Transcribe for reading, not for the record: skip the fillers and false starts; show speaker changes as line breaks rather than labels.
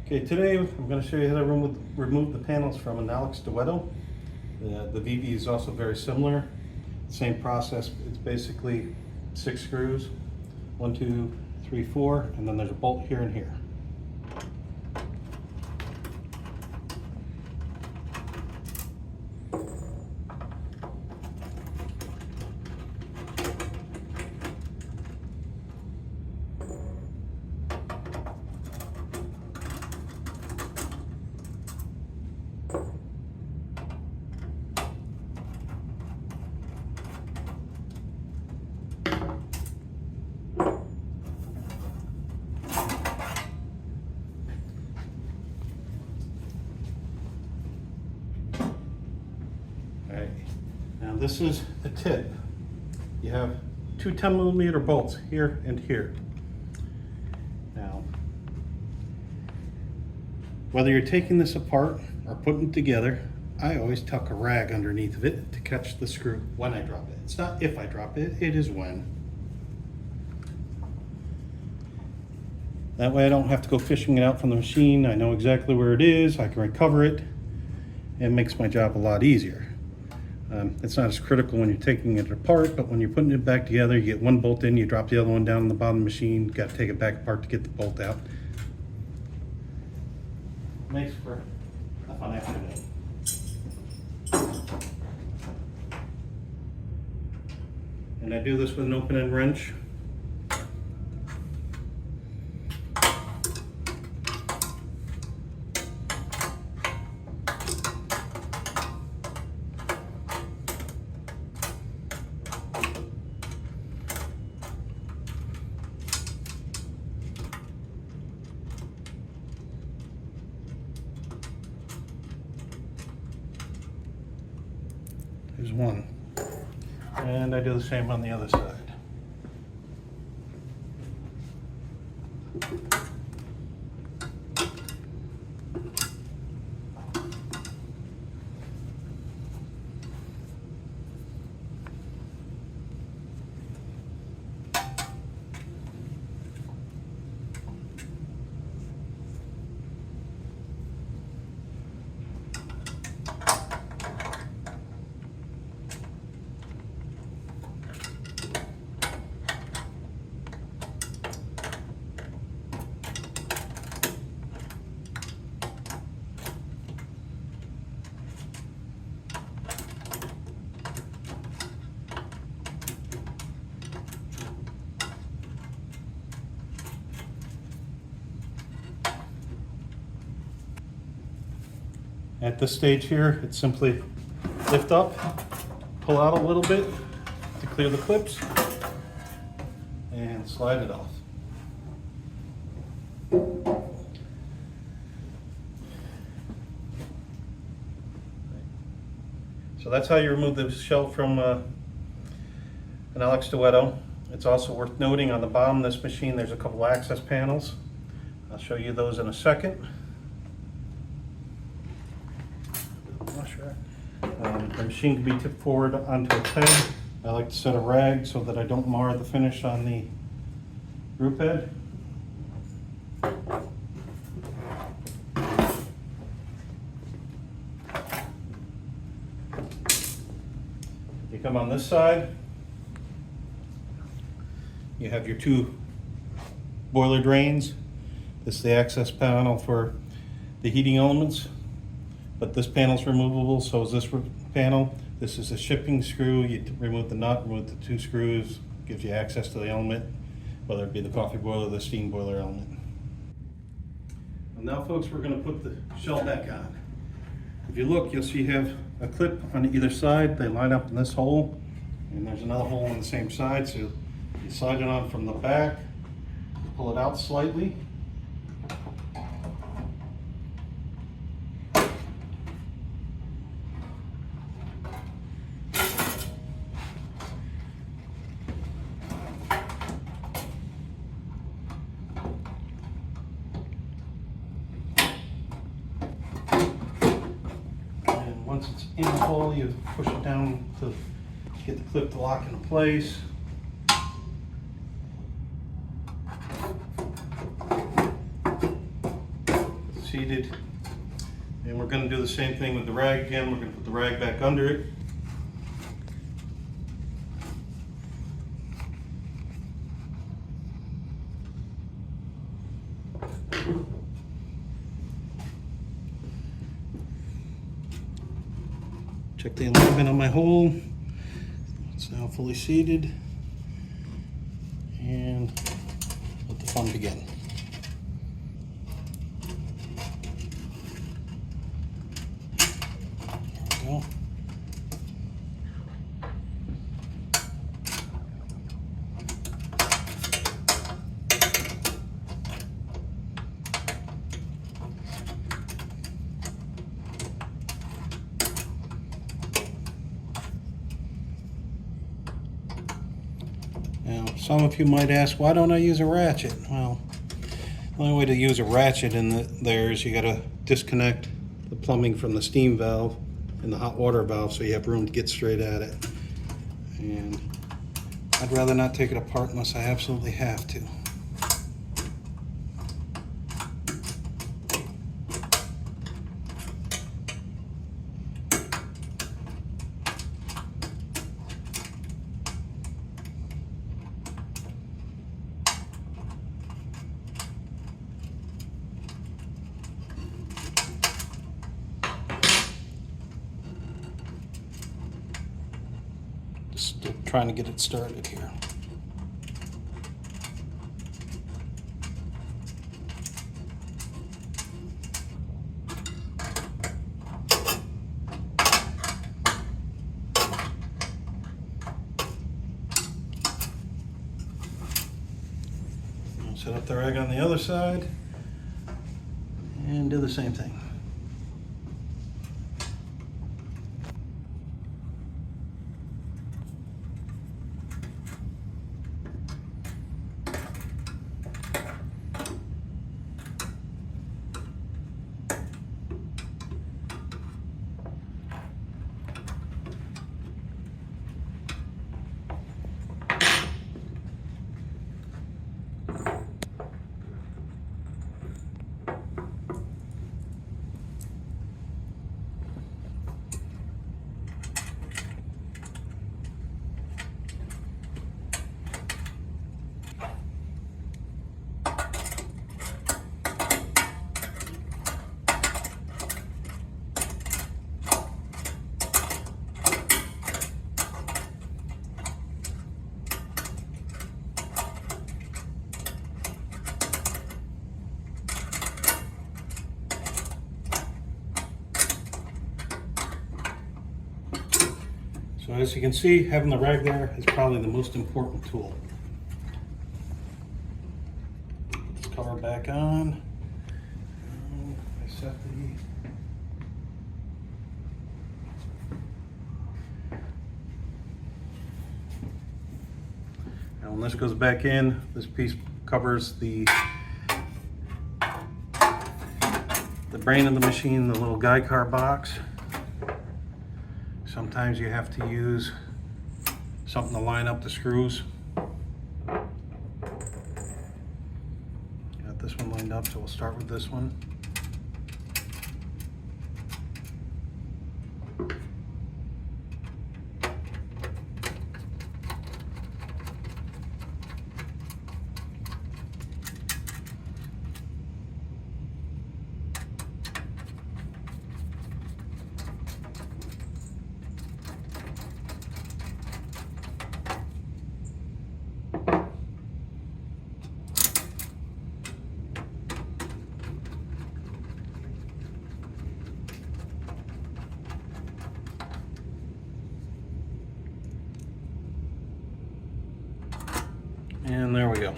Okay, today I'm going to show you how to remove the panels from an Duetto. The Vivi is also very similar. Same process. It's basically 6 screws, 1, 2, 3, 4, and then there's a bolt here and here. Alright, now this is the tip. You have two 10mm bolts here and here. Now, whether you're taking this apart or putting it together, I always tuck a rag underneath of it to catch the screw when I drop it. It's not if I drop it, it is when. That way I don't have to go fishing it out from the machine. I know exactly where it is, I can recover it. It makes my job a lot easier. It's not as critical when you're taking it apart, but when you're putting it back together, you get one bolt in, you drop the other one down on the bottom of the machine, got to take it back apart to get the bolt out. Makes for a fun afternoon. And I do this with an open-end wrench. There's one. And I do the same on the other side. At this stage here, it's simply lift up, pull out a little bit to clear the clips, and slide it off. So that's how you remove the shell from an Duetto. It's also worth noting on the bottom of this machine there's a couple access panels. I'll show you those in a second. The machine can be tipped forward onto its head. I like to set a rag so that I don't mar the finish on the group head. You come on this side, you have your two boiler drains. This is the access panel for the heating elements. But this panel is removable, so is this panel. This is a shipping screw. You remove the nut, remove the two screws, gives you access to the element, whether it be the coffee boiler or the steam boiler element. And now folks, we're going to put the shell back on. If you look, you'll see you have a clip on either side. They line up in this hole, and there's another hole on the same side, so you slide it on from the back, pull it out slightly. Once it's in the hole, you push it down to get the clip to lock into place. seated. And we're going to do the same thing with the rag again. We're going to put the rag back under it. Check the alignment on my hole. It's now fully seated. And let the fun begin. There we go. Now, some of you might ask, why don't I use a ratchet? Well, the only way to use a ratchet in there is you got to disconnect the plumbing from the steam valve and the hot water valve so you have room to get straight at it. And I'd rather not take it apart unless I absolutely have to. Just trying to get it started here. I'll set up the rag on the other side and do the same thing. So as you can see, having the rag there is probably the most important tool. Let's cover back on. I set the now when this goes back in, this piece covers the brain of the machine, the little guide car box. Sometimes you have to use something to line up the screws. Got this one lined up, so we'll start with this one. And there we go.